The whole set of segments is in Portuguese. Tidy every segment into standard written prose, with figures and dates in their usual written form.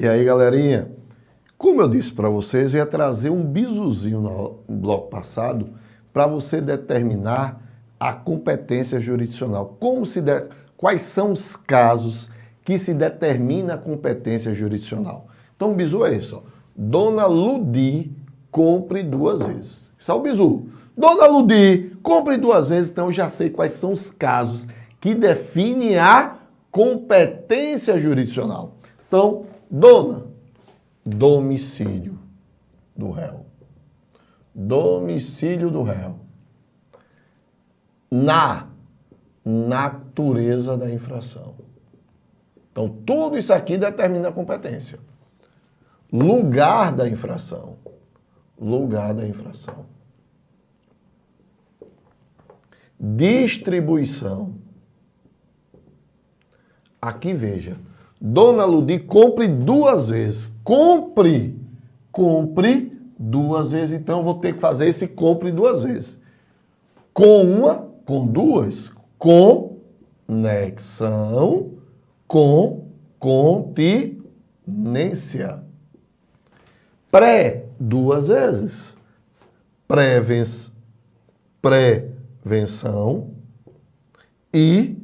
E aí, galerinha, como eu disse para vocês, eu ia trazer um bizuzinho no bloco passado para você determinar a competência jurisdicional. Quais são os casos que se determina a competência jurisdicional? Então, o bizu é esse, ó. Dona Ludi compre 2 vezes. Isso é o bizu. Dona Ludi compre 2 vezes, então eu já sei quais são os casos que definem a competência jurisdicional. Então, dona, domicílio do réu. Domicílio do réu. Na natureza da infração. Então, tudo isso aqui determina a competência. Lugar da infração. Lugar da infração. Distribuição. Aqui veja. Dona Ludi compre 2 vezes. Compre 2 vezes. Então, eu vou ter que fazer esse compre 2 vezes. Com uma, com 2, conexão com continência. 2 vezes. Prevenção e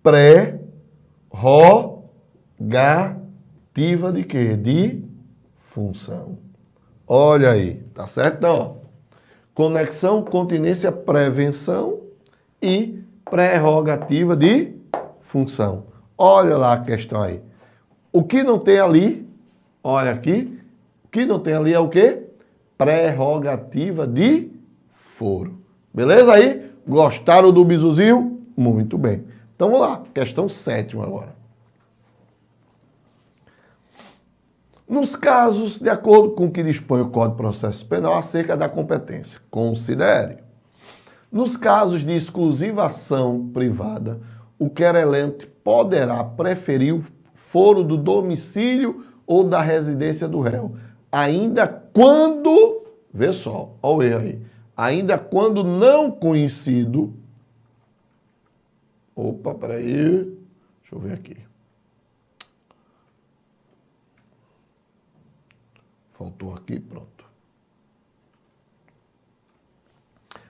prerrogativa de quê? De função. Olha aí, tá certo? Então, ó, conexão, continência, prevenção e prerrogativa de função. Olha lá a questão aí. O que não tem ali, olha aqui, o que não tem ali é o quê? Prerrogativa de foro. Beleza aí? Gostaram do bizuzinho? Muito bem. Então vamos lá, questão 7ª agora. Nos casos, de acordo com o que dispõe o Código de Processo Penal acerca da competência, considere. Nos casos de exclusiva ação privada, o querelante poderá preferir o foro do domicílio ou da residência do réu, ainda quando, vê só, olha o erro aí, ainda quando não conhecido, opa, peraí, deixa eu ver aqui. Faltou aqui, pronto.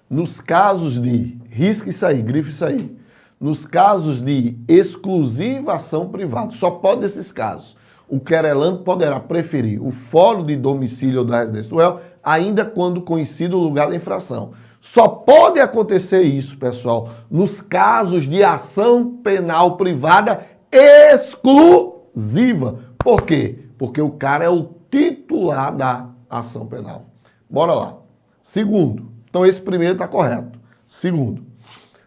Nos casos de, risca isso aí, grife isso aí. Nos casos de exclusiva ação privada, só pode nesses casos. O querelante poderá preferir o fórum de domicílio ou da residência do réu, ainda quando conhecido o lugar da infração. Só pode acontecer isso, pessoal, nos casos de ação penal privada exclusiva. Por quê? Porque o cara é o titular da ação penal. Bora lá. Segundo, então esse primeiro está correto. Segundo,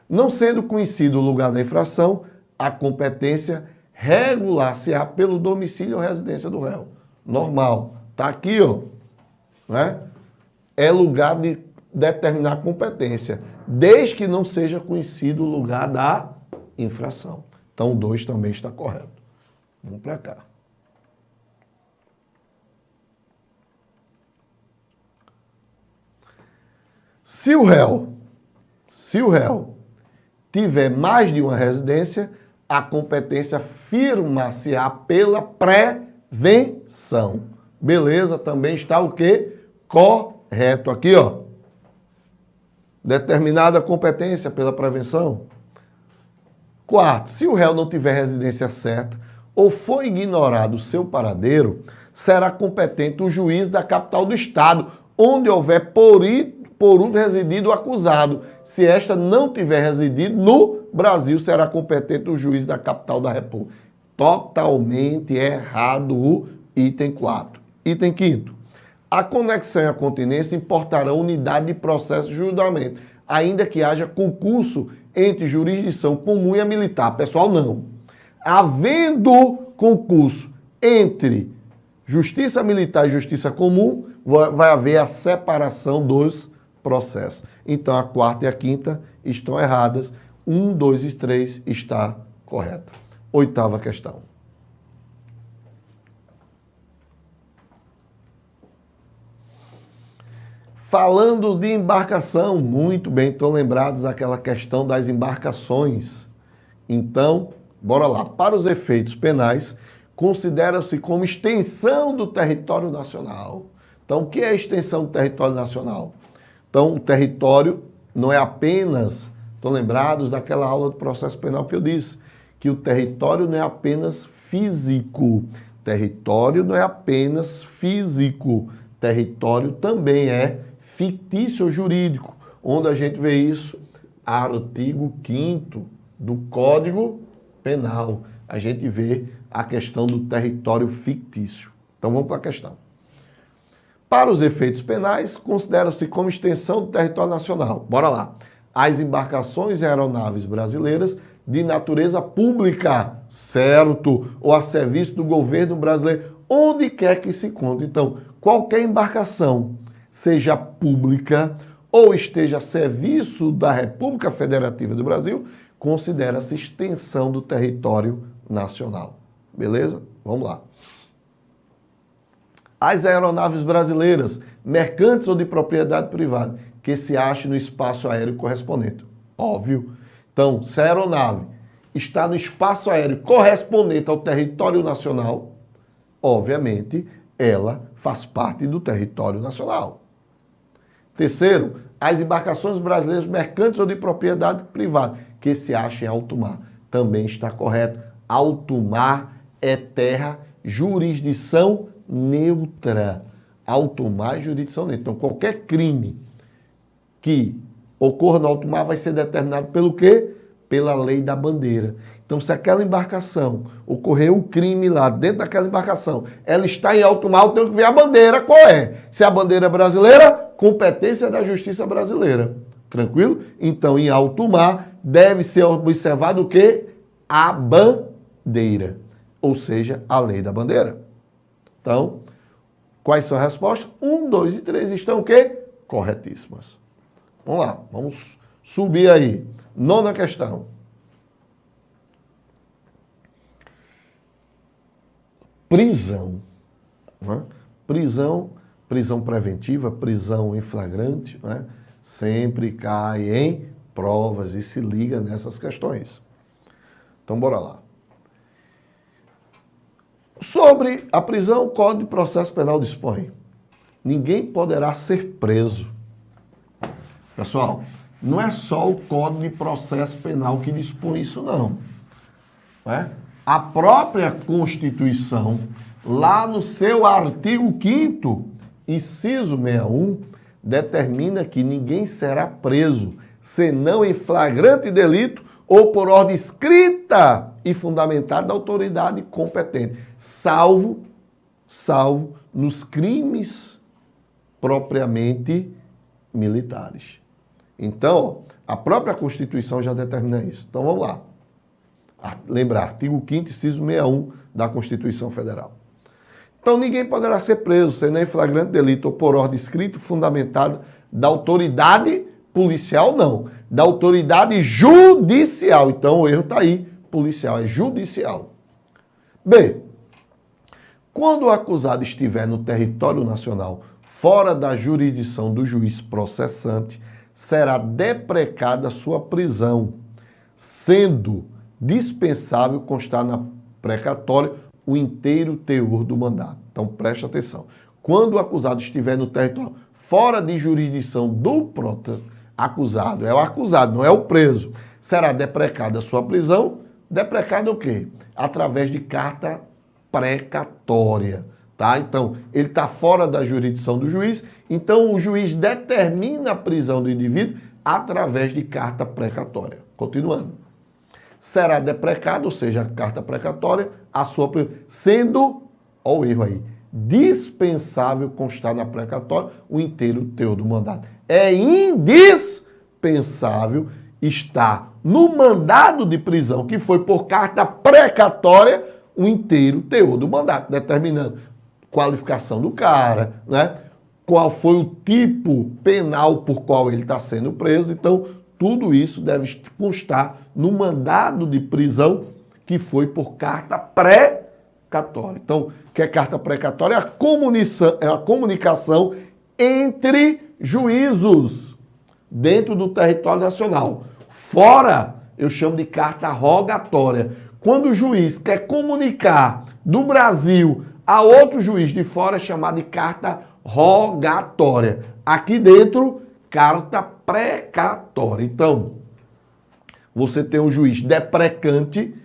não sendo conhecido o lugar da infração, a competência regular-se-á pelo domicílio ou residência do réu. Normal. Está aqui, ó. Né? É lugar de determinar competência, desde que não seja conhecido o lugar da infração. Então o 2 também está correto. Vamos para cá. Se o réu tiver mais de uma residência, a competência firmar-se-á pela prevenção. Beleza? Também está o quê? Correto. Aqui, ó. Determinada competência pela prevenção. 4. Se o réu não tiver residência certa ou for ignorado o seu paradeiro, será competente o juiz da capital do estado, onde houver por residido o acusado. Se esta não tiver residido no Brasil, será competente o juiz da capital da República. Totalmente errado o item 4. Item 5º. A conexão e a continência importarão unidade de processo de julgamento, ainda que haja concurso entre jurisdição comum e a militar. Pessoal, não. Havendo concurso entre justiça militar e justiça comum, vai haver a separação dos processos. Então, a 4ª e a 5ª estão erradas. 1, 2 e 3 está correta. 8ª questão. Falando de embarcação, muito bem, estão lembrados daquela questão das embarcações. Então, bora lá. Para os efeitos penais, considera-se como extensão do território nacional. Então, o que é extensão do território nacional? Então, o território não é apenas, estão lembrados daquela aula do processo penal que eu disse, que o território não é apenas físico. Território não é apenas físico. Território também é fictício ou jurídico, onde a gente vê isso, artigo 5º do Código Penal. A gente vê a questão do território fictício. Então vamos para a questão. Para os efeitos penais, considera-se como extensão do território nacional. Bora lá. As embarcações e aeronaves brasileiras de natureza pública, certo? Ou a serviço do governo brasileiro, onde quer que se encontre. Então, qualquer embarcação, seja pública ou esteja a serviço da República Federativa do Brasil, considera-se extensão do território nacional. Beleza? Vamos lá. As aeronaves brasileiras, mercantes ou de propriedade privada, que se achem no espaço aéreo correspondente. Óbvio. Então, se a aeronave está no espaço aéreo correspondente ao território nacional, obviamente, ela faz parte do território nacional. Terceiro, as embarcações brasileiras mercantes ou de propriedade privada, que se achem em alto mar. Também está correto. Alto mar é terra, jurisdição neutra. Alto mar é jurisdição neutra. Então, qualquer crime que ocorra no alto mar vai ser determinado pelo quê? Pela lei da bandeira. Então, se aquela embarcação ocorreu um crime lá dentro daquela embarcação, ela está em alto mar, eu tenho que ver a bandeira qual é. Se a bandeira é brasileira, competência da justiça brasileira. Tranquilo? Então, em alto mar, deve ser observado o quê? A bandeira. Ou seja, a lei da bandeira. Então, quais são as respostas? 1, 2 e 3 estão o quê? Corretíssimas. Vamos lá, vamos subir aí. 9ª questão. Prisão. Né? Prisão preventiva, prisão em flagrante, né? Sempre cai em provas e se liga nessas questões. Então, bora lá. Sobre a prisão, o Código de Processo Penal dispõe: ninguém poderá ser preso. Pessoal, não é só o Código de Processo Penal que dispõe isso, não. A própria Constituição, lá no seu artigo 5º, inciso 61, determina que ninguém será preso, senão em flagrante delito ou por ordem escrita e fundamentada da autoridade competente, salvo nos crimes propriamente militares. Então, a própria Constituição já determina isso. Então, vamos lá. Lembrar, artigo 5º, inciso 61 da Constituição Federal. Então, ninguém poderá ser preso, senão em flagrante delito ou por ordem escrita e fundamentada da autoridade policial, não. Da autoridade judicial. Então, o erro está aí. Policial é judicial. B. Quando o acusado estiver no território nacional, fora da jurisdição do juiz processante, será deprecada sua prisão, sendo dispensável constar na precatória o inteiro teor do mandato. Então, preste atenção. Quando o acusado estiver no território fora de jurisdição do acusado, é o acusado, não é o preso, será deprecada a sua prisão. Deprecada o quê? Através de carta precatória. Tá? Então, ele está fora da jurisdição do juiz, então o juiz determina a prisão do indivíduo através de carta precatória. Continuando. Será deprecado, ou seja, a carta precatória, a sua sendo, olha o erro aí, dispensável constar na precatória o inteiro teor do mandato. É indispensável estar no mandado de prisão, que foi por carta precatória, o inteiro teor do mandato, determinando qualificação do cara, né? Qual foi o tipo penal por qual ele está sendo preso. Então, tudo isso deve constar no mandado de prisão que foi por carta precatória. Então, o que é carta precatória? É a comunicação entre juízos dentro do território nacional. Fora, eu chamo de carta rogatória. Quando o juiz quer comunicar do Brasil a outro juiz de fora é chamada de carta rogatória. Aqui dentro, carta precatória. Então, você tem o juiz deprecante,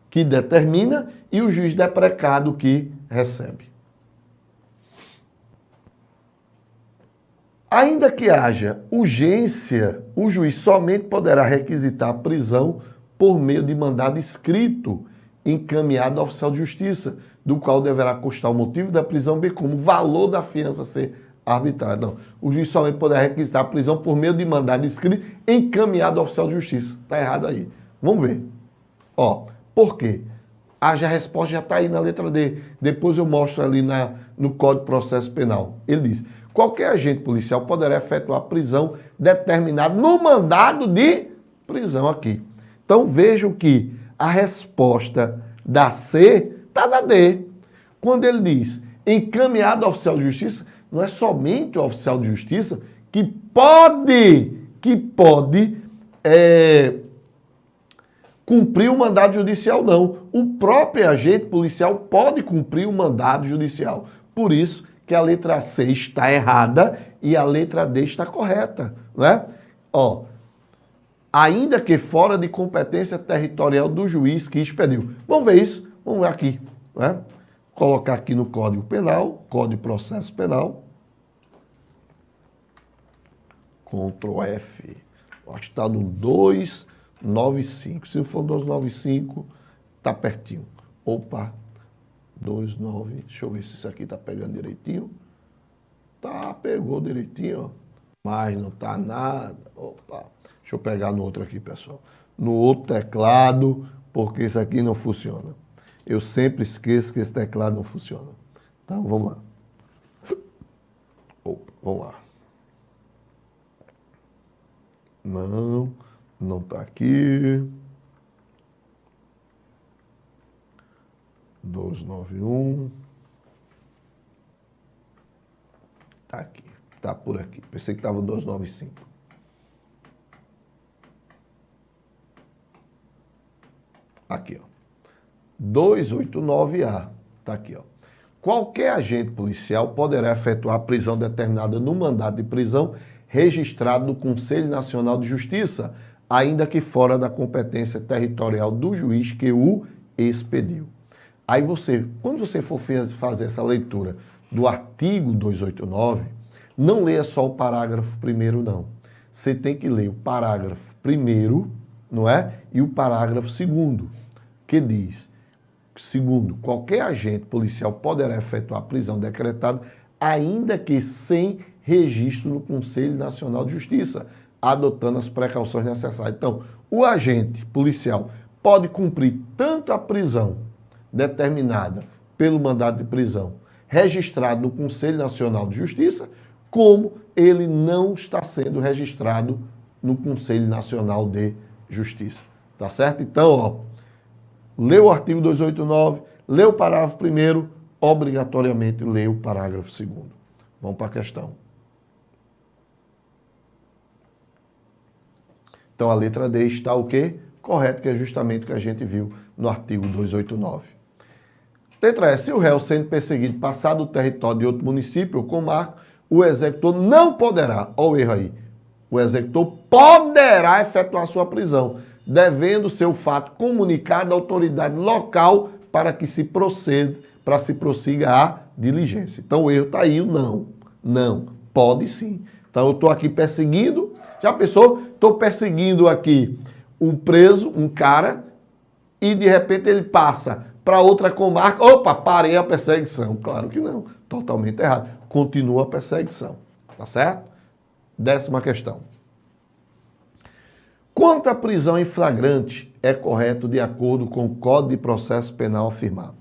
que determina, e o juiz deprecado, que recebe. Ainda que haja urgência, o juiz somente poderá requisitar a prisão por meio de mandado escrito encaminhado ao oficial de justiça, do qual deverá constar o motivo da prisão, bem como o valor da fiança a ser arbitrada. Não, o juiz somente poderá requisitar a prisão por meio de mandado escrito encaminhado ao oficial de justiça. Está errado aí. Vamos ver. Ó, por quê? A resposta já está aí na letra D. Depois eu mostro ali no Código de Processo Penal. Ele diz: qualquer agente policial poderá efetuar prisão determinada no mandado de prisão aqui. Então vejam que a resposta da C está na D. Quando ele diz encaminhado ao oficial de justiça, não é somente o oficial de justiça que pode cumprir o mandado judicial, não. O próprio agente policial pode cumprir o mandado judicial. Por isso que a letra C está errada e a letra D está correta, não é? Ó, ainda que fora de competência territorial do juiz que expediu. Vamos ver isso? Vamos ver aqui, não é? Colocar aqui no Código Penal, Código de Processo Penal. Ctrl F. Acho que está no 295. Se for 295, está pertinho. Opa, 29. Deixa eu ver se isso aqui está pegando direitinho. Tá, pegou direitinho, ó. Mas não tá nada. Opa, deixa eu pegar no outro aqui, pessoal. No outro teclado, porque isso aqui não funciona. Eu sempre esqueço que esse teclado não funciona. Então, vamos lá. Opa, vamos lá. Não tá aqui. 291. Tá aqui. Tá por aqui. Pensei que tava 295. Aqui, ó. 289A. Tá aqui, ó. Qualquer agente policial poderá efetuar a prisão determinada no mandado de prisão registrado no Conselho Nacional de Justiça, ainda que fora da competência territorial do juiz que o expediu. Aí você, quando você for fazer essa leitura do artigo 289, não leia só o parágrafo primeiro, não. Você tem que ler o parágrafo primeiro, não é? E o parágrafo segundo, que diz: segundo, qualquer agente policial poderá efetuar a prisão decretada, ainda que sem registro no Conselho Nacional de Justiça, adotando as precauções necessárias. Então, o agente policial pode cumprir tanto a prisão determinada pelo mandado de prisão registrado no Conselho Nacional de Justiça, como ele não está sendo registrado no Conselho Nacional de Justiça. Tá certo? Então, ó, lê o artigo 289, lê o parágrafo primeiro, obrigatoriamente lê o parágrafo segundo. Vamos para a questão. Então, a letra D está o quê? Correto, que é justamente o que a gente viu no artigo 289. Letra E. Se o réu sendo perseguido passar do território de outro município ou comarca, o executor não poderá, olha o erro aí, o executor poderá efetuar sua prisão, devendo seu fato comunicado à autoridade local para que se prossiga a diligência. Então, o erro está aí, o não. Não, pode sim. Então, eu estou aqui perseguindo. Já pensou? Estou perseguindo aqui um preso, um cara, e de repente ele passa para outra comarca. Opa, parei a perseguição. Claro que não, totalmente errado. Continua a perseguição, tá certo? 10ª questão. Quanto à prisão em flagrante, é correto de acordo com o Código de Processo Penal afirmar: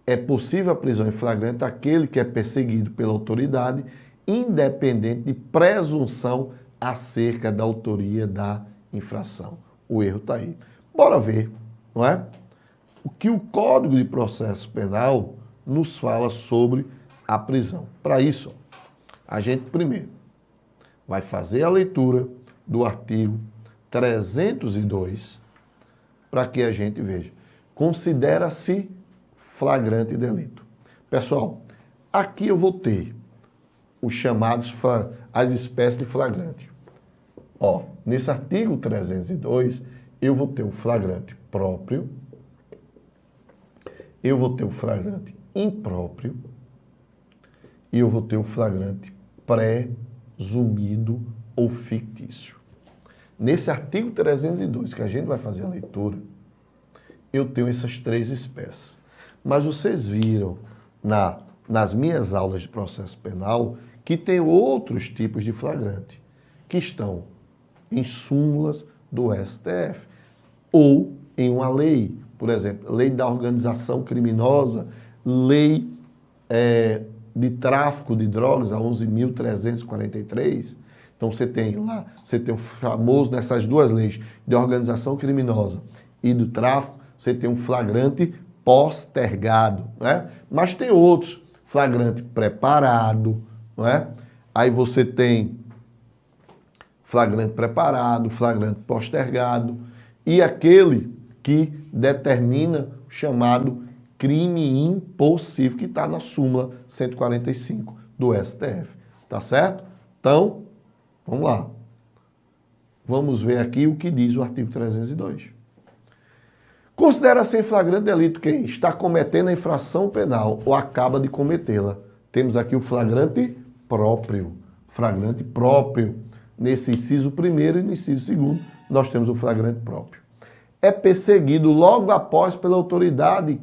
é possível a prisão em flagrante aquele que é perseguido pela autoridade, independente de presunção acerca da autoria da infração. O erro está aí. Bora ver, não é? O que o Código de Processo Penal nos fala sobre a prisão. Para isso, a gente primeiro vai fazer a leitura do artigo 302 para que a gente veja. Considera-se flagrante delito. Pessoal, aqui eu vou ter os chamados, as espécies de flagrante. Ó, nesse artigo 302, eu vou ter o flagrante próprio, eu vou ter o flagrante impróprio e eu vou ter o flagrante presumido ou fictício. Nesse artigo 302, que a gente vai fazer a leitura, eu tenho essas três espécies. Mas vocês viram nas minhas aulas de processo penal que tem outros tipos de flagrante que estão em súmulas do STF ou em uma lei, por exemplo, lei da organização criminosa, lei de tráfico de drogas, a 11.343. Então você tem lá, você tem o famoso, nessas duas leis, de organização criminosa e do tráfico, você tem um flagrante postergado, né? Mas tem outros, flagrante preparado, não é? Aí você tem flagrante preparado, flagrante postergado e aquele que determina o chamado crime impossível, que está na súmula 145 do STF, tá certo? Então, vamos lá. Vamos ver aqui o que diz o artigo 302. Considera-se em flagrante delito quem está cometendo a infração penal ou acaba de cometê-la. Temos aqui o flagrante próprio. Flagrante próprio. Nesse inciso 1º e no inciso 2º, nós temos o flagrante próprio. É perseguido logo após pela autoridade,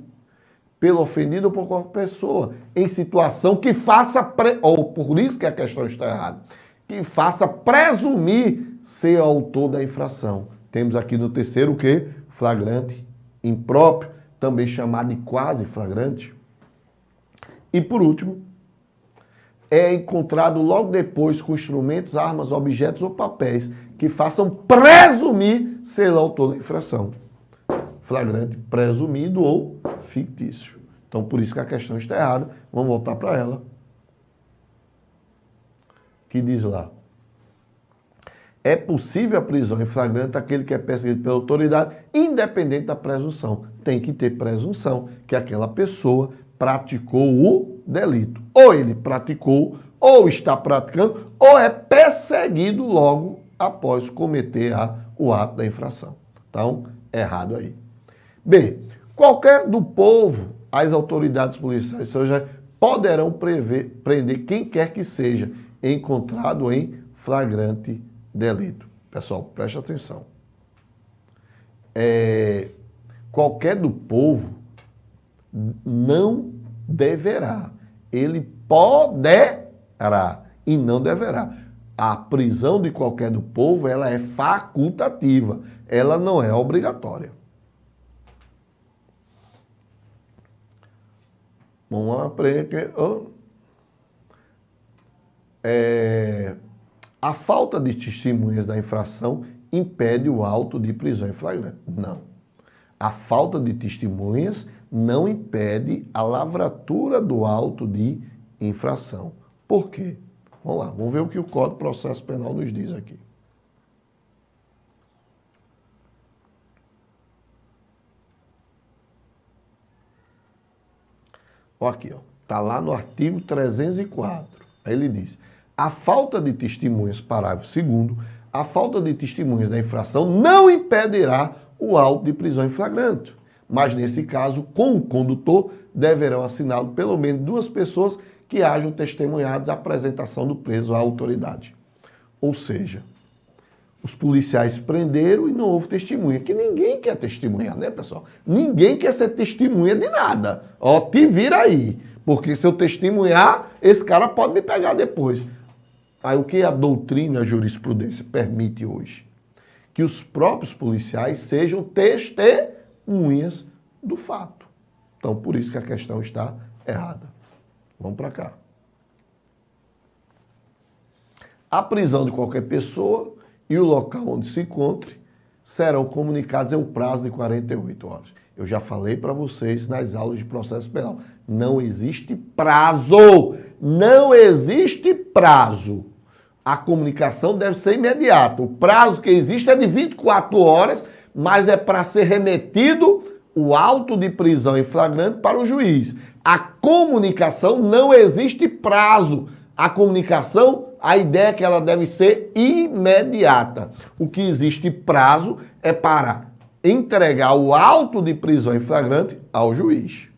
pelo ofendido ou por qualquer pessoa, em situação que faça, ou por isso que a questão está errada, que faça presumir ser autor da infração. Temos aqui no terceiro o quê? Flagrante impróprio, também chamado de quase flagrante. E por último, é encontrado logo depois com instrumentos, armas, objetos ou papéis que façam presumir ser autor da infração. Flagrante presumido ou fictício. Então, por isso que a questão está errada. Vamos voltar para ela. Que diz lá: é possível a prisão em flagrante aquele que é perseguido pela autoridade, independente da presunção. Tem que ter presunção que aquela pessoa praticou o delito. Ou ele praticou, ou está praticando, ou é perseguido logo após cometer o ato da infração. Então, errado aí. B. Qualquer do povo, as autoridades policiais poderão prender quem quer que seja encontrado em flagrante delito. Pessoal, preste atenção. Qualquer do povo não deverá. Ele poderá e não deverá. A prisão de qualquer do povo, ela é facultativa. Ela não é obrigatória. Vamos lá, a falta de testemunhas da infração impede o auto de prisão em flagrante. Não. A falta de testemunhas não impede a lavratura do auto de infração. Por quê? Vamos lá, vamos ver o que o Código de Processo Penal nos diz aqui. Olha aqui, ó. Está lá no artigo 304. Aí ele diz: a falta de testemunhas, parágrafo 2º, a falta de testemunhas da infração não impedirá o auto de prisão em flagrante. Mas, nesse caso, com o condutor, deverão assiná-lo pelo menos 2 pessoas que hajam testemunhadas a apresentação do preso à autoridade. Ou seja, os policiais prenderam e não houve testemunha. Que ninguém quer testemunhar, né, pessoal? Ninguém quer ser testemunha de nada. Ó, te vira aí. Porque se eu testemunhar, esse cara pode me pegar depois. Aí o que a doutrina, a jurisprudência permite hoje? Que os próprios policiais sejam testemunhas do fato. Então, por isso que a questão está errada. Vamos para cá. A prisão de qualquer pessoa e o local onde se encontre serão comunicados em um prazo de 48 horas. Eu já falei para vocês nas aulas de processo penal. Não existe prazo. Não existe prazo. A comunicação deve ser imediata. O prazo que existe é de 24 horas, mas é para ser remetido o auto de prisão em flagrante para o juiz. A comunicação não existe prazo. A comunicação, a ideia é que ela deve ser imediata. O que existe prazo é para entregar o auto de prisão em flagrante ao juiz.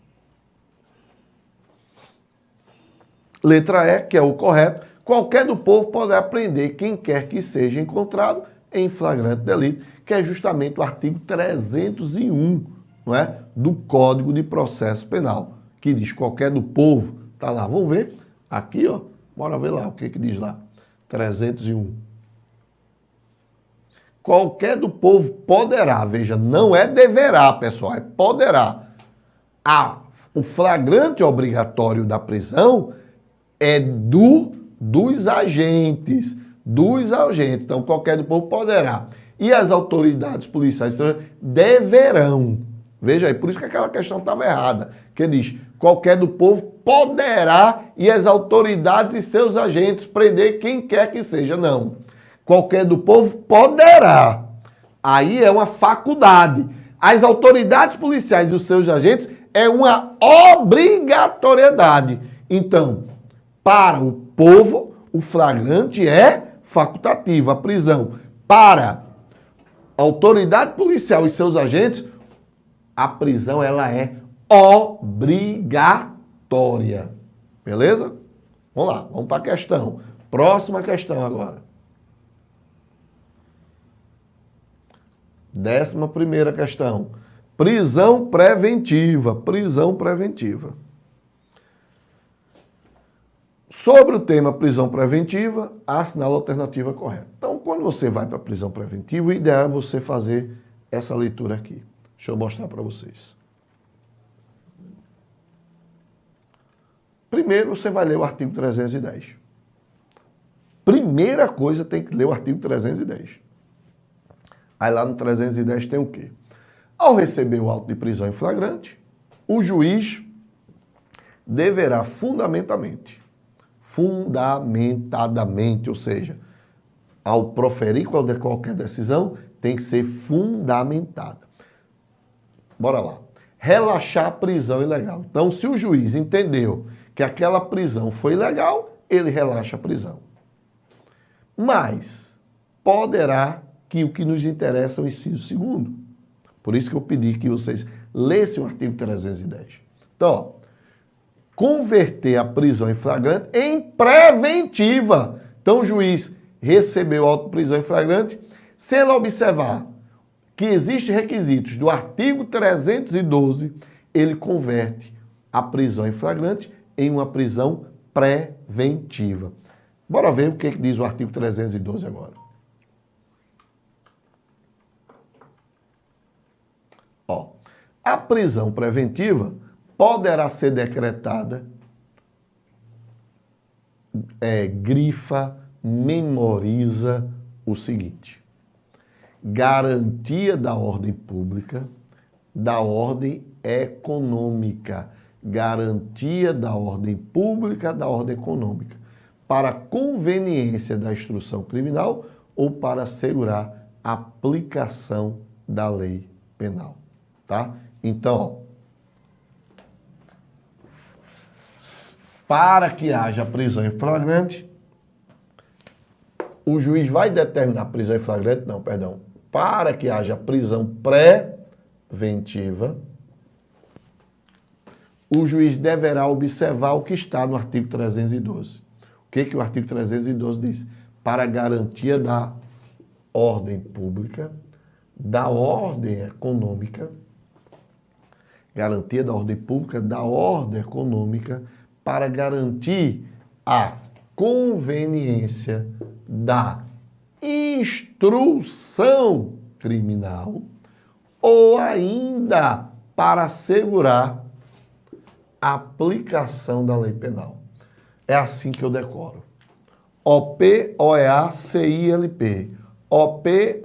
Letra E, que é o correto. Qualquer do povo poderá prender quem quer que seja encontrado em flagrante delito, que é justamente o artigo 301, não é? Do Código de Processo Penal, que diz qualquer do povo. Tá lá, vamos ver? Aqui, ó. Bora ver lá o que diz lá. 301. Qualquer do povo poderá, veja, não é deverá, pessoal, é poderá. O flagrante obrigatório da prisão é dos agentes. Então, qualquer do povo poderá. E as autoridades policiais deverão. Veja aí, por isso que aquela questão estava errada. Que diz, qualquer do povo poderá e as autoridades e seus agentes prender quem quer que seja. Não. Qualquer do povo poderá. Aí é uma faculdade. As autoridades policiais e os seus agentes é uma obrigatoriedade. Então, para o povo, o flagrante é facultativo, a prisão. Para a autoridade policial e seus agentes, a prisão ela é obrigatória. Beleza? Vamos lá, vamos para a questão. Próxima questão agora. 11ª questão. Prisão preventiva. Prisão preventiva. Sobre o tema prisão preventiva, assinala a alternativa correta. Então, quando você vai para a prisão preventiva, o ideal é você fazer essa leitura aqui. Deixa eu mostrar para vocês. Primeiro, você vai ler o artigo 310. Primeira coisa, tem que ler o artigo 310. Aí lá no 310 tem o quê? Ao receber o auto de prisão em flagrante, o juiz deverá fundamentadamente, ou seja, ao proferir qualquer decisão, tem que ser fundamentada. Bora lá. Relaxar a prisão ilegal. Então, se o juiz entendeu que aquela prisão foi ilegal, ele relaxa a prisão. Mas poderá que o que nos interessa é o inciso 2º. Por isso que eu pedi que vocês lessem o artigo 310. Então, ó, converter a prisão em flagrante em preventiva. Então, o juiz recebeu a auto de prisão em flagrante, se ele observar que existem requisitos do artigo 312, ele converte a prisão em flagrante em uma prisão preventiva. Bora ver o que diz o artigo 312 agora. Ó, a prisão preventiva poderá ser decretada, grifa, memoriza o seguinte: garantia da ordem pública, da ordem econômica. Garantia da ordem pública, da ordem econômica, para conveniência da instrução criminal ou para assegurar a aplicação da lei penal. Tá? Então, para que haja prisão em flagrante, o juiz vai determinar prisão em flagrante, para que haja prisão preventiva, o juiz deverá observar o que está no artigo 312. O que o artigo 312 diz? Para garantia da ordem pública, da ordem econômica, garantia da ordem pública, da ordem econômica, para garantir a conveniência da instrução criminal ou ainda para assegurar a aplicação da lei penal. É assim que eu decoro. OP-OEA-CILP. OP-OE-CILP.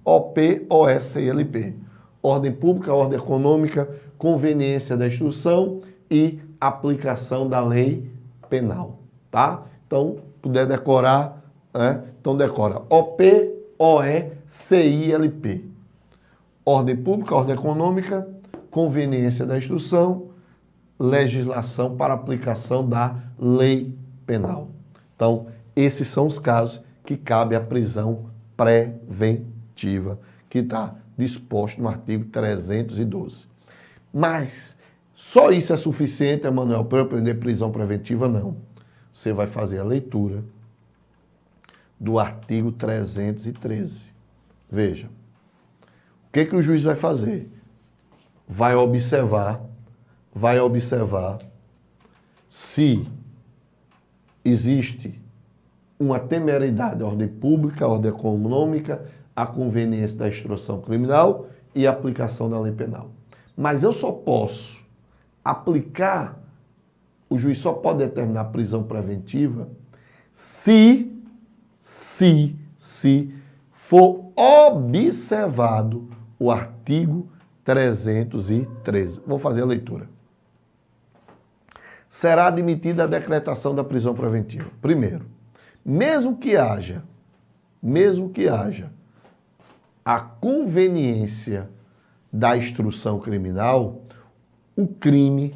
OP-OE-CILP. Ordem pública, ordem econômica, conveniência da instrução e aplicação da lei penal. Tá? Então, puder decorar, então decora. OP-OE-CILP. Ordem pública, ordem econômica, conveniência da instrução, legislação para aplicação da lei penal. Então, esses são os casos que cabe a prisão preventiva, que está disposto no artigo 312. Mas só isso é suficiente, Emanuel, para eu aprender prisão preventiva? Não. Você vai fazer a leitura do artigo 313. Veja, o que o juiz vai fazer? Vai observar se existe uma temeridade à ordem pública, à ordem econômica, à conveniência da instrução criminal e à aplicação da lei penal. Mas eu só posso aplicar, o juiz só pode determinar a prisão preventiva se for observado o artigo 313. Vou fazer a leitura. Será admitida a decretação da prisão preventiva. Primeiro, mesmo que haja a conveniência da instrução criminal, o crime,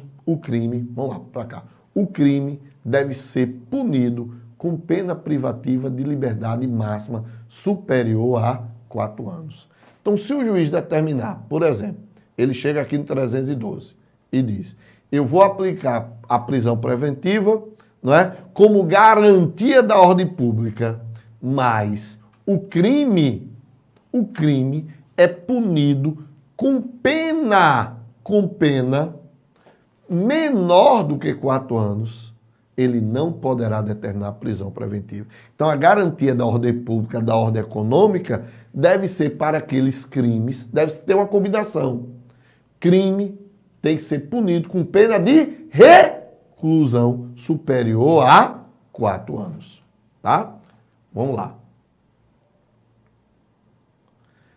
vamos lá para cá, o crime deve ser punido com pena privativa de liberdade máxima superior a 4 anos. Então, se o juiz determinar, por exemplo, ele chega aqui no 312 e diz: eu vou aplicar a prisão preventiva, não é, como garantia da ordem pública, mas o crime é punido com pena menor do que 4 anos, ele não poderá determinar a prisão preventiva. Então, a garantia da ordem pública, da ordem econômica, deve ser para aqueles crimes, deve ter uma combinação. Crime tem que ser punido com pena de reclusão superior a 4 anos. Tá? Vamos lá.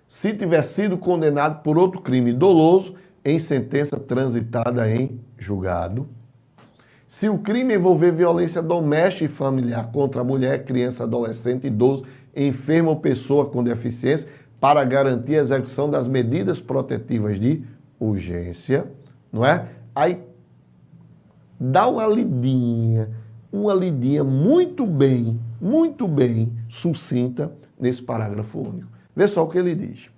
Se tiver sido condenado por outro crime doloso em sentença transitada em julgado. Se o crime envolver violência doméstica e familiar contra a mulher, criança, adolescente, idoso, enfermo ou pessoa com deficiência, para garantir a execução das medidas protetivas de urgência, não é? Aí dá uma lidinha muito bem sucinta nesse parágrafo único. Vê só o que ele diz.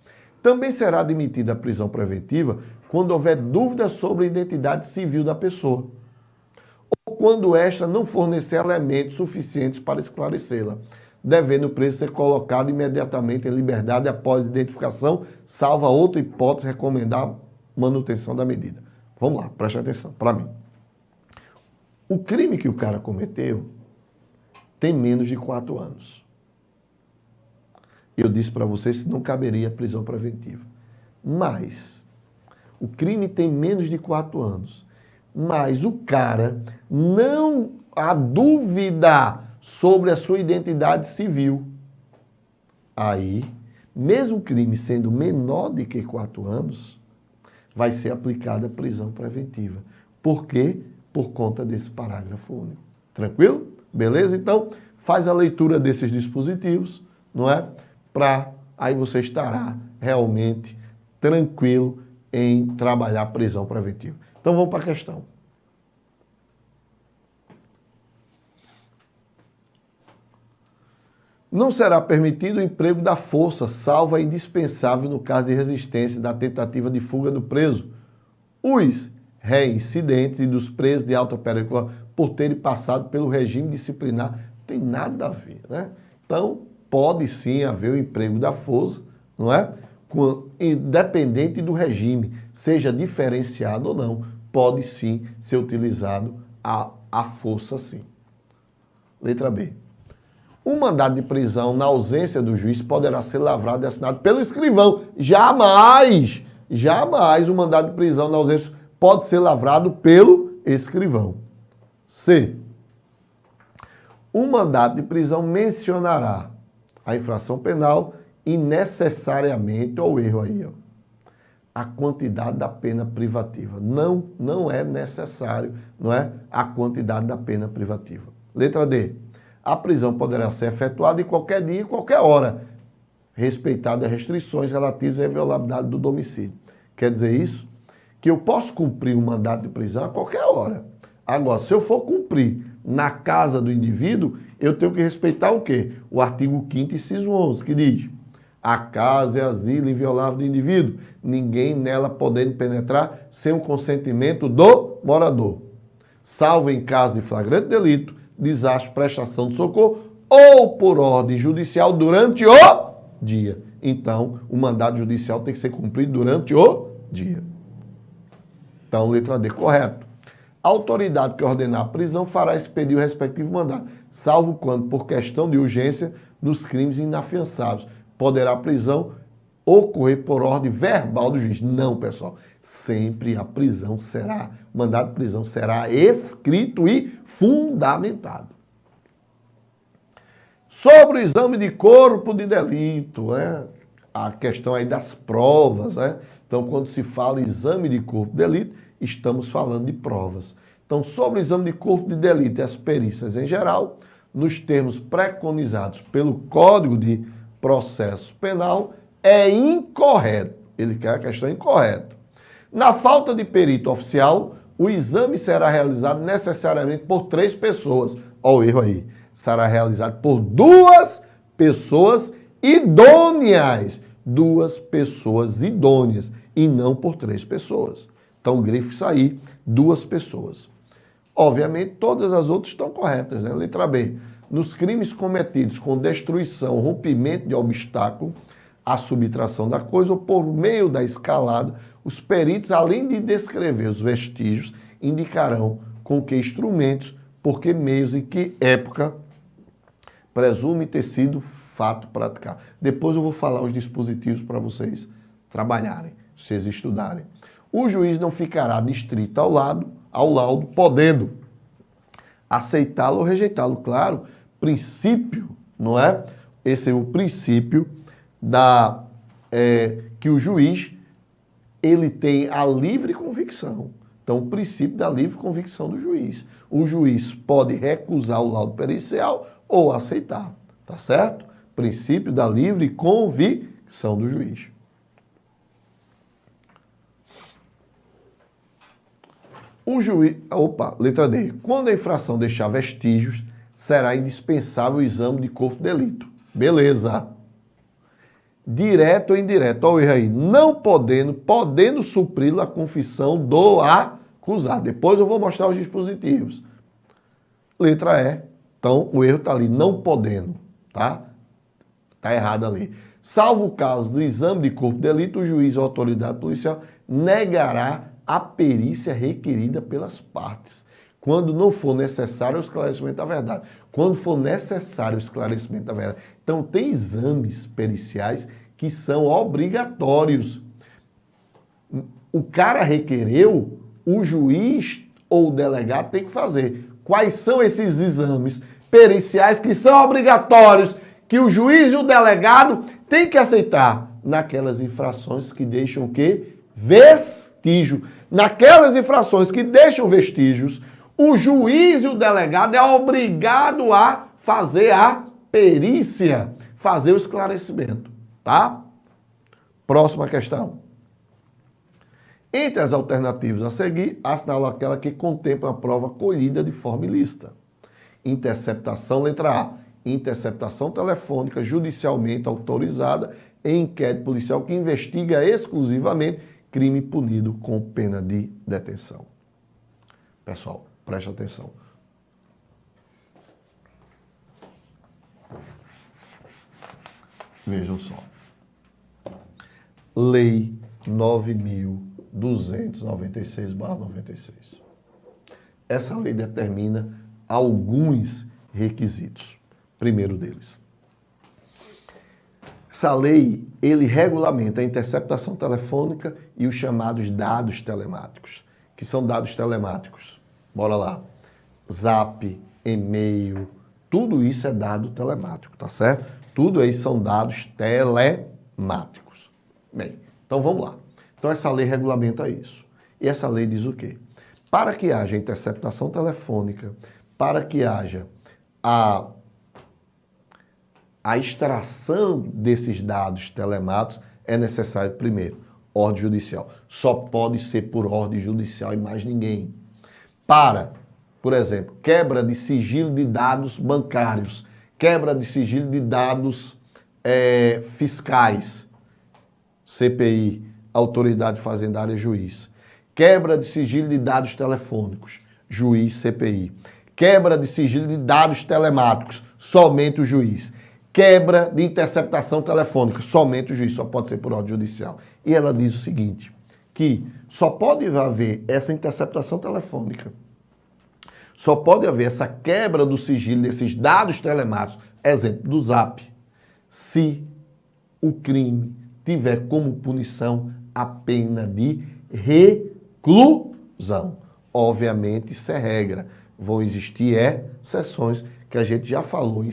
Também será admitida a prisão preventiva quando houver dúvida sobre a identidade civil da pessoa, ou quando esta não fornecer elementos suficientes para esclarecê-la, devendo o preso ser colocado imediatamente em liberdade após identificação, salvo a outra hipótese recomendar manutenção da medida. Vamos lá, preste atenção, para mim. O crime que o cara cometeu tem menos de 4 anos. Eu disse para vocês que não caberia prisão preventiva. Mas o crime tem menos de 4 anos. Mas o cara não há dúvida sobre a sua identidade civil. Aí, mesmo o crime sendo menor de que 4 anos, vai ser aplicada a prisão preventiva. Por quê? Por conta desse parágrafo único. Tranquilo? Beleza? Então, faz a leitura desses dispositivos, não é? Aí você estará realmente tranquilo em trabalhar prisão preventiva. Então vamos para a questão. Não será permitido o emprego da força, salvo a indispensável no caso de resistência da tentativa de fuga do preso. Os reincidentes e dos presos de alta periculosidade por terem passado pelo regime disciplinar, tem nada a ver, né? Então, pode sim haver o emprego da força, não é? Independente do regime, seja diferenciado ou não, pode sim ser utilizado a força sim. Letra B. Um mandado de prisão na ausência do juiz poderá ser lavrado e assinado pelo escrivão. Jamais o mandado de prisão na ausência pode ser lavrado pelo escrivão. C. Um mandado de prisão mencionará a infração penal e necessariamente, olha o erro aí, ó, a quantidade da pena privativa. Não é necessário, não é a quantidade da pena privativa. Letra D. A prisão poderá ser efetuada em qualquer dia e qualquer hora, respeitadas as restrições relativas à inviolabilidade do domicílio. Quer dizer isso? Que eu posso cumprir um mandado de prisão a qualquer hora. Agora, se eu for cumprir na casa do indivíduo, eu tenho que respeitar o quê? O artigo 5º, inciso 11, que diz: a casa é asilo inviolável do indivíduo, ninguém nela podendo penetrar sem o consentimento do morador, salvo em caso de flagrante delito, desastre, prestação de socorro ou por ordem judicial durante o dia. Então, o mandado judicial tem que ser cumprido durante o dia. Então, letra D, correto. A autoridade que ordenar a prisão fará expedir o respectivo mandado, salvo quando, por questão de urgência dos crimes inafiançáveis, poderá a prisão ocorrer por ordem verbal do juiz. Não, pessoal. Sempre a prisão será, o mandado de prisão será escrito e fundamentado. Sobre o exame de corpo de delito, a questão aí das provas, Então, quando se fala exame de corpo de delito, estamos falando de provas. Então, sobre o exame de corpo de delito e as perícias em geral, nos termos preconizados pelo Código de Processo Penal, é incorreto. Ele quer a questão incorreta. Na falta de perito oficial, o exame será realizado necessariamente por 3 pessoas. Olha o erro aí. Será realizado por 2 pessoas idôneas. 2 pessoas idôneas e não por 3 pessoas. Então, grife isso aí, 2 pessoas. Obviamente, todas as outras estão corretas, né? Letra B. Nos crimes cometidos com destruição, rompimento de obstáculo, a subtração da coisa ou por meio da escalada, os peritos, além de descrever os vestígios, indicarão com que instrumentos, por que meios e que época presume ter sido fato praticado. Depois eu vou falar os dispositivos para vocês trabalharem, vocês estudarem. O juiz não ficará distrito ao laudo, podendo aceitá-lo ou rejeitá-lo. Claro, princípio, não é? Esse é o princípio que o juiz ele tem a livre convicção. Então, o princípio da livre convicção do juiz. O juiz pode recusar o laudo pericial ou aceitar, tá certo? Princípio da livre convicção do juiz. Letra D. Quando a infração deixar vestígios, será indispensável o exame de corpo de delito. Beleza. Direto ou indireto. Olha o erro aí. Não podendo supri-lo a confissão do acusado. Depois eu vou mostrar os dispositivos. Letra E. Então, o erro está ali. Não podendo. Tá? Está errado ali. Salvo o caso do exame de corpo de delito, o juiz ou a autoridade policial negará a perícia requerida pelas partes, quando não for necessário o esclarecimento da verdade. Quando for necessário o esclarecimento da verdade. Então, tem exames periciais que são obrigatórios. O cara requereu, o juiz ou o delegado tem que fazer. Quais são esses exames periciais que são obrigatórios, que o juiz e o delegado têm que aceitar? Naquelas infrações que deixam o quê? Vestígio. Naquelas infrações que deixam vestígios, o juiz e o delegado é obrigado a fazer a perícia, fazer o esclarecimento, tá? Próxima questão. Entre as alternativas a seguir, assinalo aquela que contempla a prova colhida de forma ilícita. Interceptação, letra A. Interceptação telefônica judicialmente autorizada em inquérito policial que investiga exclusivamente crime punido com pena de detenção. Pessoal, preste atenção. Vejam só. Lei 9.296/96. Essa lei determina alguns requisitos. Primeiro deles. Essa lei, ele regulamenta a interceptação telefônica e os chamados dados telemáticos. Que são dados telemáticos? Bora lá. Zap, e-mail, tudo isso é dado telemático, tá certo? Tudo isso são dados telemáticos. Bem, então vamos lá. Então essa lei regulamenta isso. E essa lei diz o quê? Para que haja interceptação telefônica, para que haja a a extração desses dados telemáticos é necessário primeiro, ordem judicial. Só pode ser por ordem judicial e mais ninguém. Por exemplo, quebra de sigilo de dados bancários, quebra de sigilo de dados fiscais, CPI, Autoridade Fazendária, juiz. Quebra de sigilo de dados telefônicos, juiz, CPI. Quebra de sigilo de dados telemáticos, somente o juiz. Quebra de interceptação telefônica, somente o juiz, só pode ser por ordem judicial. E ela diz o seguinte, que só pode haver essa interceptação telefônica, só pode haver essa quebra do sigilo desses dados telemáticos, exemplo do Zap, se o crime tiver como punição a pena de reclusão. Obviamente, isso é regra. Vão existir exceções que a gente já falou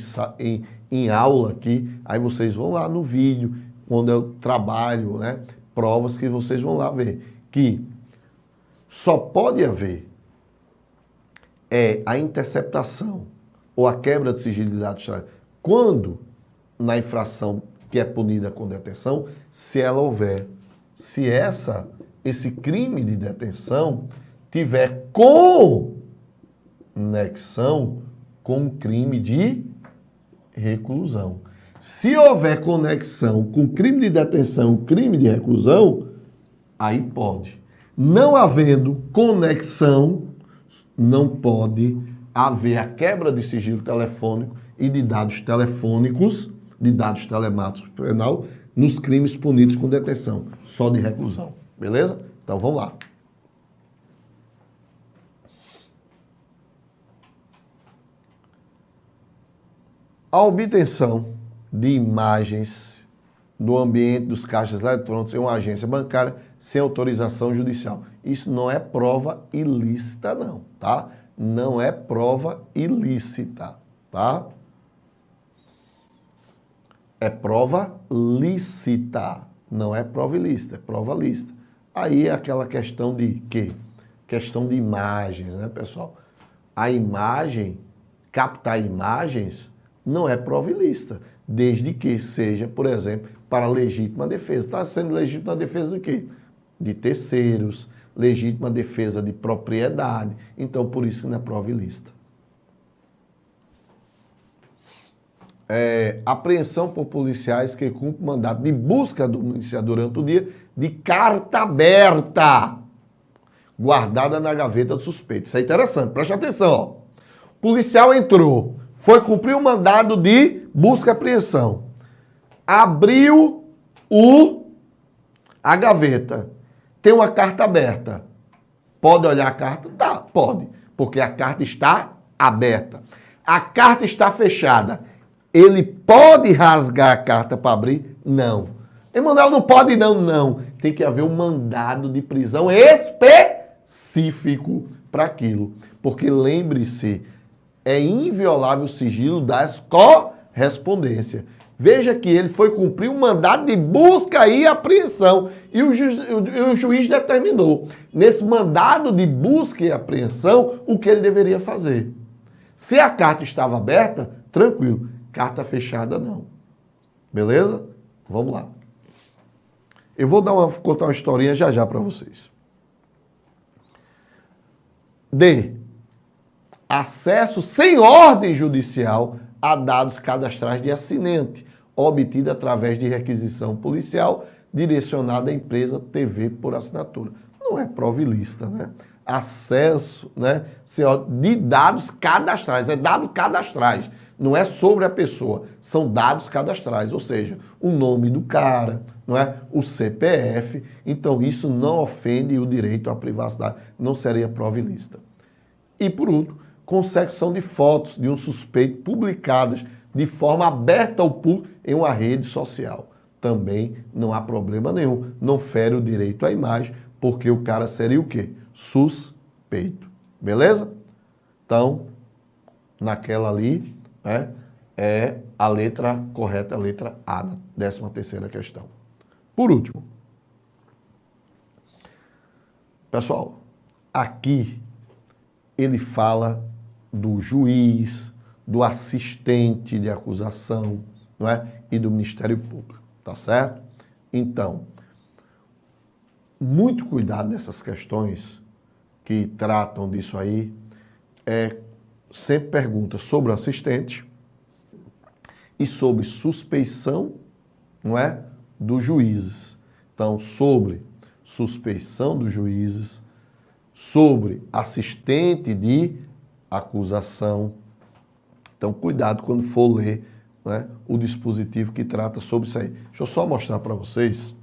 em aula aqui. Aí vocês vão lá no vídeo, quando eu trabalho, né, provas que vocês vão lá ver. Que só pode haver a interceptação ou a quebra de sigilo de dados quando na infração que é punida com detenção, se ela houver, se esse crime de detenção tiver conexão com o crime de reclusão. Se houver conexão com crime de detenção e crime de reclusão, aí pode. Não havendo conexão, não pode haver a quebra de sigilo telefônico e de dados telefônicos, de dados telemáticos penal, nos crimes punidos com detenção, só de reclusão. Beleza? Então vamos lá. A obtenção de imagens do ambiente dos caixas eletrônicos em uma agência bancária sem autorização judicial. Isso não é prova ilícita, não, tá? Não é prova ilícita, tá? É prova lícita, não é prova ilícita, é prova lícita. Aí é aquela questão de quê? Questão de imagens, né, pessoal? A imagem, captar imagens, não é prova ilícita, desde que seja, por exemplo, para legítima defesa. Está sendo legítima defesa do quê? De terceiros, legítima defesa de propriedade. Então, por isso que não é prova ilícita. Apreensão por policiais que cumprem mandado de busca do municiado durante o dia de carta aberta, guardada na gaveta do suspeito. Isso é interessante, preste atenção. Ó. O policial entrou, foi cumprir o mandado de busca e apreensão. Abriu a gaveta. Tem uma carta aberta. Pode olhar a carta? Tá, pode. Porque a carta está aberta. A carta está fechada. Ele pode rasgar a carta para abrir? Não. Emanuel, não pode não, não. Tem que haver um mandado de prisão específico para aquilo. Porque lembre-se, é inviolável o sigilo das correspondências. Veja que ele foi cumprir um mandado de busca e apreensão. E o juiz determinou, nesse mandado de busca e apreensão, o que ele deveria fazer. Se a carta estava aberta, tranquilo. Carta fechada, não. Beleza? Vamos lá. Eu vou contar uma historinha já para vocês. D. Acesso sem ordem judicial a dados cadastrais de assinante, obtido através de requisição policial direcionada à empresa TV por assinatura. Não é prova ilícita, né? Acesso, né, de dados cadastrais, é dados cadastrais. Não é sobre a pessoa, são dados cadastrais, ou seja, o nome do cara, não é? O CPF. Então, isso não ofende o direito à privacidade, não seria prova ilícita. E, por último, consecução de fotos de um suspeito publicadas de forma aberta ao público em uma rede social. Também não há problema nenhum, não fere o direito à imagem, porque o cara seria o quê? Suspeito. Beleza? Então, naquela ali, é a letra correta, a letra A, na 13ª questão. Por último, pessoal, aqui ele fala do juiz, do assistente de acusação, não é? E do Ministério Público, tá certo? Então, muito cuidado nessas questões que tratam disso aí. Sempre pergunta sobre o assistente e sobre suspeição, não é? Dos juízes. Então, sobre suspeição dos juízes, sobre assistente de acusação. Então, cuidado quando for ler, né, o dispositivo que trata sobre isso aí. Deixa eu só mostrar para vocês.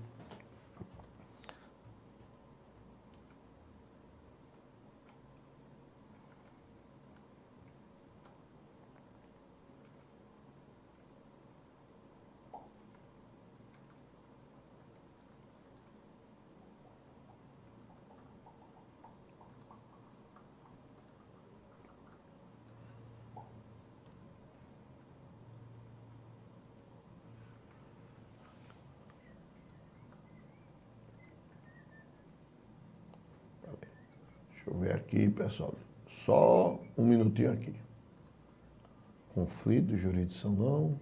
Deixa eu ver aqui, pessoal. Só um minutinho aqui. Conflito de jurisdição não.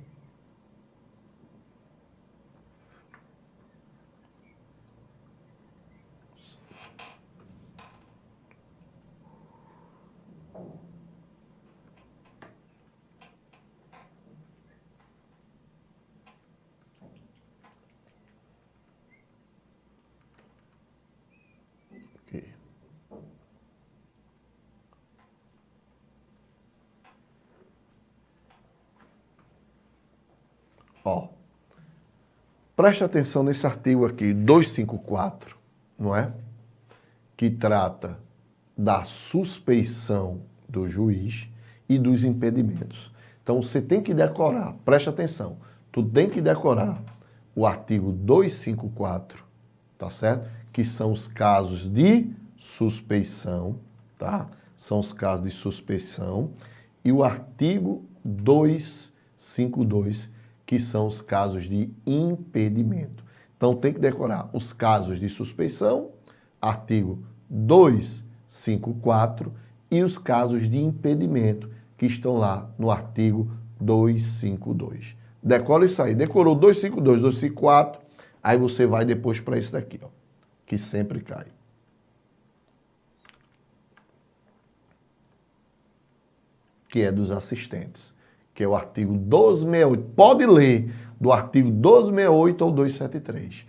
Aqui. Ó, preste atenção nesse artigo aqui, 254, não é? Que trata da suspeição do juiz e dos impedimentos. Então, você tem que decorar, preste atenção, tu tem que decorar o artigo 254, tá certo? Que são os casos de suspeição, tá? São os casos de suspeição. E o artigo 252, que são os casos de impedimento. Então, tem que decorar os casos de suspeição, artigo 254, e os casos de impedimento, que estão lá no artigo 252. Decora isso aí. Decorou 252, 254, aí você vai depois para isso daqui, ó, que sempre cai. Que é dos assistentes, que é o artigo 1268. Pode ler do artigo 1268 ao 273.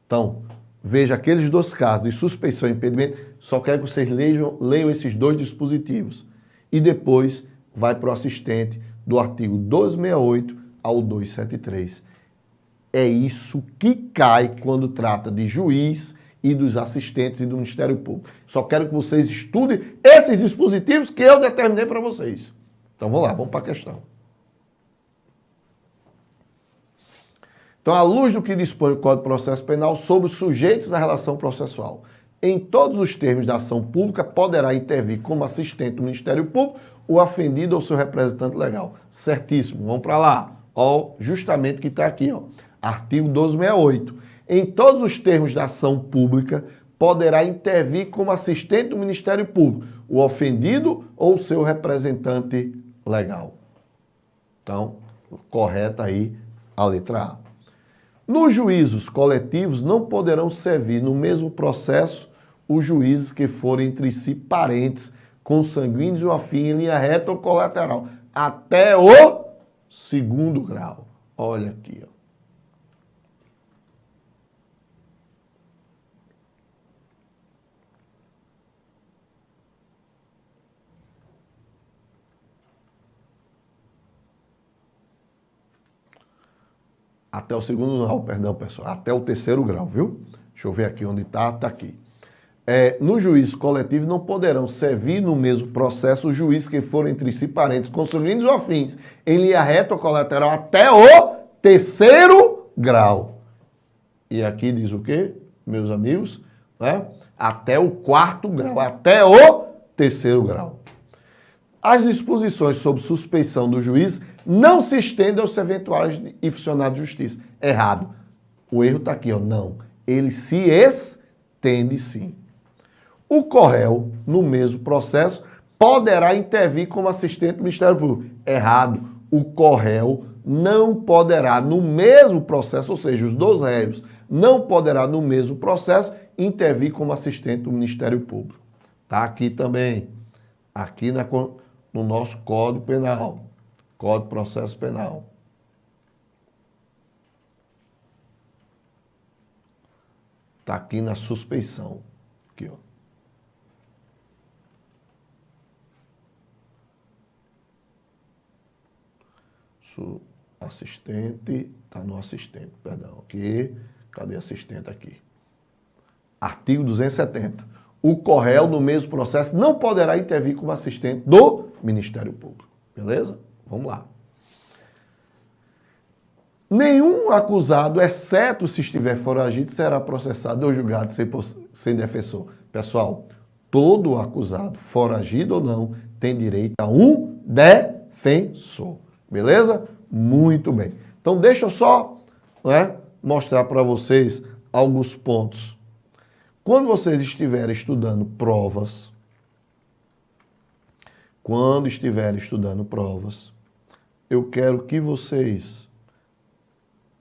Então, veja aqueles dois casos de suspeição e impedimento. Só quero que vocês leiam esses dois dispositivos. E depois vai para o assistente do artigo 1268 ao 273. É isso que cai quando trata de juiz e dos assistentes e do Ministério Público. Só quero que vocês estudem esses dispositivos que eu determinei para vocês. Então vamos lá, vamos para a questão. Então, à luz do que dispõe o Código de Processo Penal sobre os sujeitos da relação processual, em todos os termos da ação pública, poderá intervir como assistente do Ministério Público o ofendido ou seu representante legal. Certíssimo, vamos para lá. Ó, justamente que está aqui, ó. Artigo 1268. Em todos os termos da ação pública, poderá intervir como assistente do Ministério Público o ofendido ou seu representante legal. Então, correta aí a letra A. Nos juízos coletivos, não poderão servir no mesmo processo os juízes que forem entre si parentes, consanguíneos ou afins em linha reta ou colateral, até o segundo grau. Olha aqui, ó. Até o segundo grau, perdão, pessoal. Até o terceiro grau, viu? Deixa eu ver aqui onde está. Está aqui. No juízo coletivo não poderão servir no mesmo processo os juízes que forem entre si parentes, consanguíneos ou afins, em linha reta ou colateral, até o terceiro grau. E aqui diz o quê, meus amigos? Até o quarto grau, até o terceiro grau. As disposições sobre suspeição do juiz não se estendem aos eventuais e funcionários de justiça. Errado. O erro está aqui, ó. Não. Ele se estende sim. O CORREL, no mesmo processo, poderá intervir como assistente do Ministério Público. Errado. O CORREL não poderá no mesmo processo, ou seja, os dois réus, não poderá no mesmo processo intervir como assistente do Ministério Público. Está aqui também, aqui no nosso Código Penal, Código de Processo Penal. Está aqui na suspeição. Aqui, ó. Assistente, está no assistente, perdão, aqui. Cadê assistente aqui? Artigo 270. O corréu, no mesmo processo, não poderá intervir como assistente do Ministério Público. Beleza? Vamos lá. Nenhum acusado, exceto se estiver foragido, será processado ou julgado sem defensor. Pessoal, todo acusado, foragido ou não, tem direito a um defensor. Beleza? Muito bem. Então, deixa eu só mostrar para vocês alguns pontos. Quando vocês estiverem estudando provas, eu quero que vocês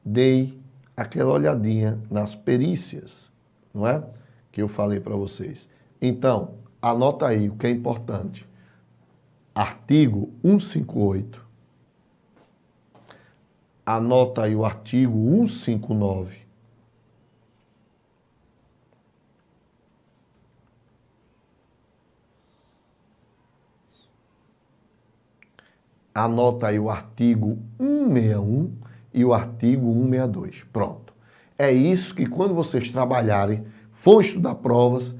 deem aquela olhadinha nas perícias, não é? Que eu falei para vocês. Então, anota aí o que é importante. Artigo 158. Anota aí o artigo 159. Anota aí o artigo 161 e o artigo 162. Pronto. É isso que quando vocês trabalharem, for estudar provas,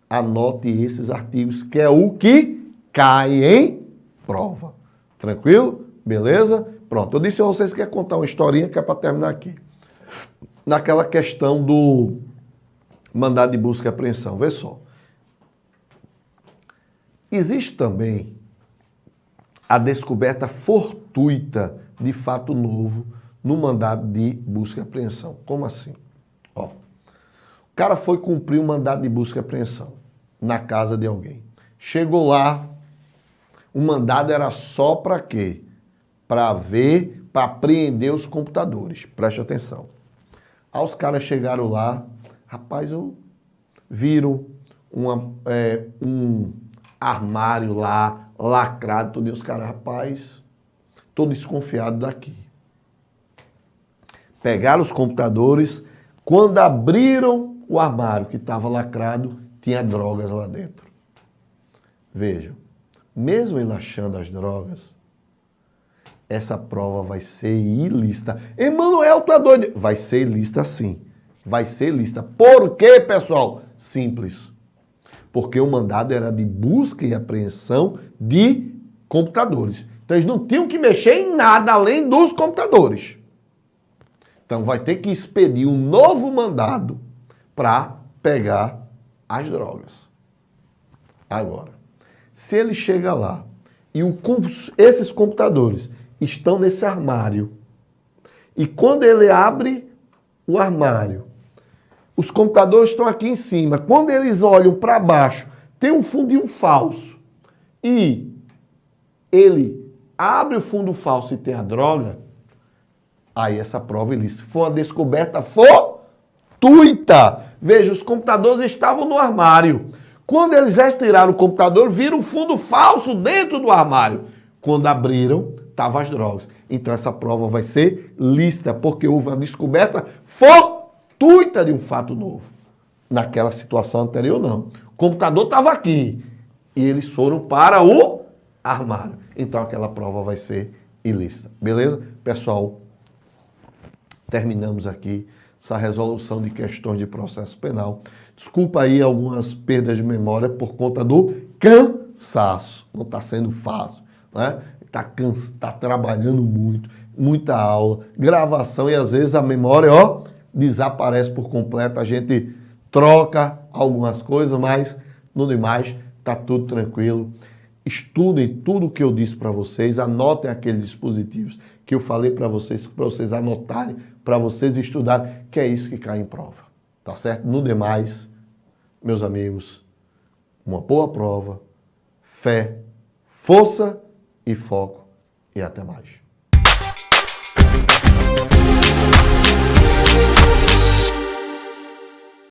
anote esses artigos, que é o que cai em prova. Tranquilo? Beleza? Pronto. Eu disse a vocês que ia contar uma historinha que é para terminar aqui. Naquela questão do mandado de busca e apreensão. Vê só. Existe também a descoberta fortuita de fato novo no mandado de busca e apreensão. Como assim? Ó, o cara foi cumprir um mandado de busca e apreensão na casa de alguém. Chegou lá, o mandado era só para quê? Para ver, para apreender os computadores. Preste atenção. Aí os caras chegaram lá, rapaz, viram um armário lá, lacrado, tudo, e os caras, rapaz, tô desconfiado daqui. Pegaram os computadores, quando abriram o armário que estava lacrado, tinha drogas lá dentro. Vejam, mesmo ele achando as drogas, essa prova vai ser ilícita. Emanuel, tu é doido? Vai ser ilícita sim. Vai ser ilícita. Por quê, pessoal? Simples. Porque o mandado era de busca e apreensão de computadores. Então, eles não tinham que mexer em nada além dos computadores. Então, vai ter que expedir um novo mandado para pegar as drogas. Agora, se ele chega lá e esses computadores estão nesse armário, e quando ele abre o armário, os computadores estão aqui em cima. Quando eles olham para baixo, tem um fundinho falso. E ele abre o fundo falso e tem a droga, aí essa prova é ilícita. Foi uma descoberta fortuita. Veja, os computadores estavam no armário. Quando eles retiraram o computador, viram um fundo falso dentro do armário. Quando abriram, estavam as drogas. Então essa prova vai ser lícita, porque houve uma descoberta fortuita de um fato novo. Naquela situação anterior, não. O computador estava aqui e eles foram para o armário. Então aquela prova vai ser ilícita. Beleza? Pessoal, terminamos aqui essa resolução de questões de processo penal. Desculpa aí algumas perdas de memória por conta do cansaço. Não está sendo fácil, né? Tá trabalhando muito, muita aula, gravação, e às vezes a memória, desaparece por completo. A gente troca algumas coisas, mas no demais tá tudo tranquilo. Estudem tudo o que eu disse para vocês, anotem aqueles dispositivos que eu falei para vocês anotarem, para vocês estudarem, que é isso que cai em prova. Tá certo? No demais, meus amigos, uma boa prova, fé, força e foco, e até mais. Música